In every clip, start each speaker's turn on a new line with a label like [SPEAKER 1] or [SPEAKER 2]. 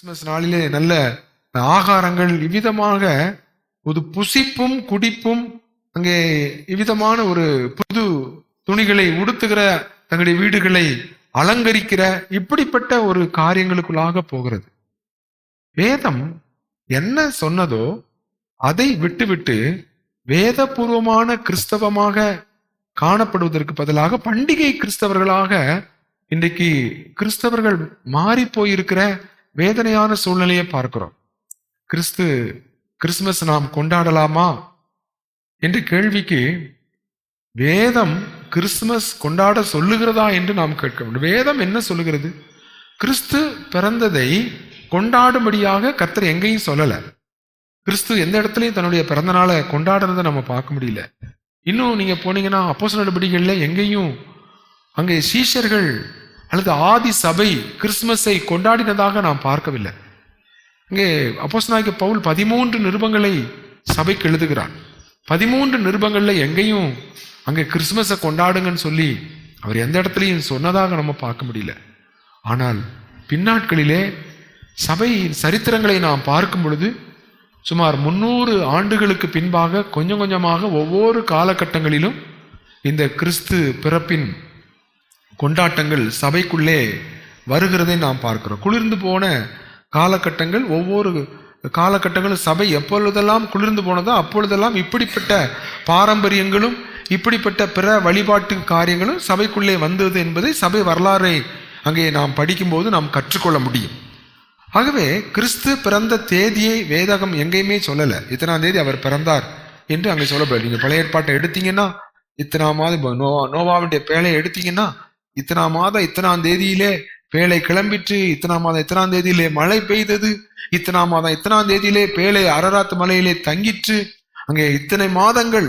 [SPEAKER 1] Christmas நாளிலே நல்ல ஆகாரங்கள் இவ்விதமாக ஒரு புசிப்பும் குடிப்பும், அங்கே இவ்விதமான ஒரு புது துணிகளை உடுத்துகிற, தங்களுடைய வீடுகளை அலங்கரிக்கிற இப்படிப்பட்ட ஒரு காரியங்களுக்குள்ளாக போகிறது. வேதம் என்ன சொன்னதோ அதை விட்டுவிட்டு வேதபூர்வமான கிறிஸ்தவமாக காணப்படுவதற்கு பதிலாக பண்டிகை கிறிஸ்தவர்களாக இன்றைக்கு கிறிஸ்தவர்கள் மாறி போயிருக்கிற வேதனையான சூழ்நிலையை பார்க்கிறோம். கிறிஸ்துமஸ் நாம் கொண்டாடலாமா என்ற கேள்விக்கு வேதம் கிறிஸ்துமஸ் கொண்டாட சொல்லுகிறதா என்று நாம் கேட்க வேண்டும். வேதம் என்ன சொல்லுகிறது? கிறிஸ்து பிறந்ததை கொண்டாடும்படியாக கர்த்தர் எங்கேயும் சொல்லல. கிறிஸ்து எந்த இடத்துலையும் தன்னுடைய பிறந்த நாளை கொண்டாடுறதை நம்ம பார்க்க முடியல. இன்னும் நீங்க போனீங்கன்னா அப்போஸ்தலர் நடபடிகளில் எங்கேயும் அங்கே சீஷர்கள் அல்லது ஆதி சபை கிறிஸ்துமஸை கொண்டாடினதாக நாம் பார்க்கவில்லை. இங்கே அப்போஸ்தலனாகிய பவுல் 13 நிருபங்களை சபைக்கு எழுதுகிறார். 13 நிருபங்கள்ல எங்கேயும் அங்கே கிறிஸ்துமஸை கொண்டாடுங்கன்னு சொல்லி அவர் எந்த இடத்துலையும் சொன்னதாக நம்ம பார்க்க முடியல. ஆனால் பின்னாட்களிலே சபையின் சரித்திரங்களை நாம் பார்க்கும் பொழுது சுமார் 300 ஆண்டுகளுக்கு பின்பாக கொஞ்சம் கொஞ்சமாக ஒவ்வொரு காலகட்டங்களிலும் இந்த கிறிஸ்து பிறப்பின் கொண்டாட்டங்கள் சபைக்குள்ளே வருகிறதை நாம் பார்க்கிறோம். குளிர்ந்து போன காலகட்டங்கள், ஒவ்வொரு காலகட்டங்களும் சபை எப்பொழுதெல்லாம் குளிர்ந்து போனதோ அப்பொழுதெல்லாம் இப்படிப்பட்ட பாரம்பரியங்களும் இப்படிப்பட்ட பிற வழிபாட்டு காரியங்களும் சபைக்குள்ளே வந்தது என்பதை சபை வரலாறை அங்கே நாம் படிக்கும்போது நாம் கற்றுக்கொள்ள முடியும். ஆகவே கிறிஸ்து பிறந்த தேதியை வேதகம் எங்கேயுமே சொல்லலை. இத்தனாம் தேதி அவர் பிறந்தார் என்று அங்கே சொல்லப்படல. நீங்க பழைய ஏற்பாட்டை எடுத்தீங்கன்னா இத்தனாம் மாதம் நோவாவுடைய பேழையை எடுத்தீங்கன்னா இத்தனாம் மாதம் இத்தனாம் தேதியிலே பேழை கிளம்பிற்று, இத்தனாம் மாதம் இத்தனாம் தேதியிலே மழை பெய்தது, இத்தனாம் மாதம் இத்தனாம் தேதியிலே பேழை அரராத் மலையிலே தங்கிற்று. அங்கே இத்தனை மாதங்கள்,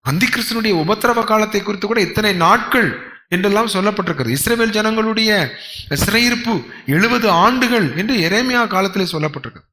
[SPEAKER 1] அந்தி கிறிஸ்துனுடைய உபத்திரவ காலத்தை குறித்து கூட இத்தனை நாட்கள் என்றெல்லாம் சொல்லப்பட்டிருக்கிறது. இஸ்ரவேல் ஜனங்களுடைய சிறையிருப்பு 70 ஆண்டுகள் என்று எரேமியா காலத்திலே சொல்லப்பட்டிருக்கு.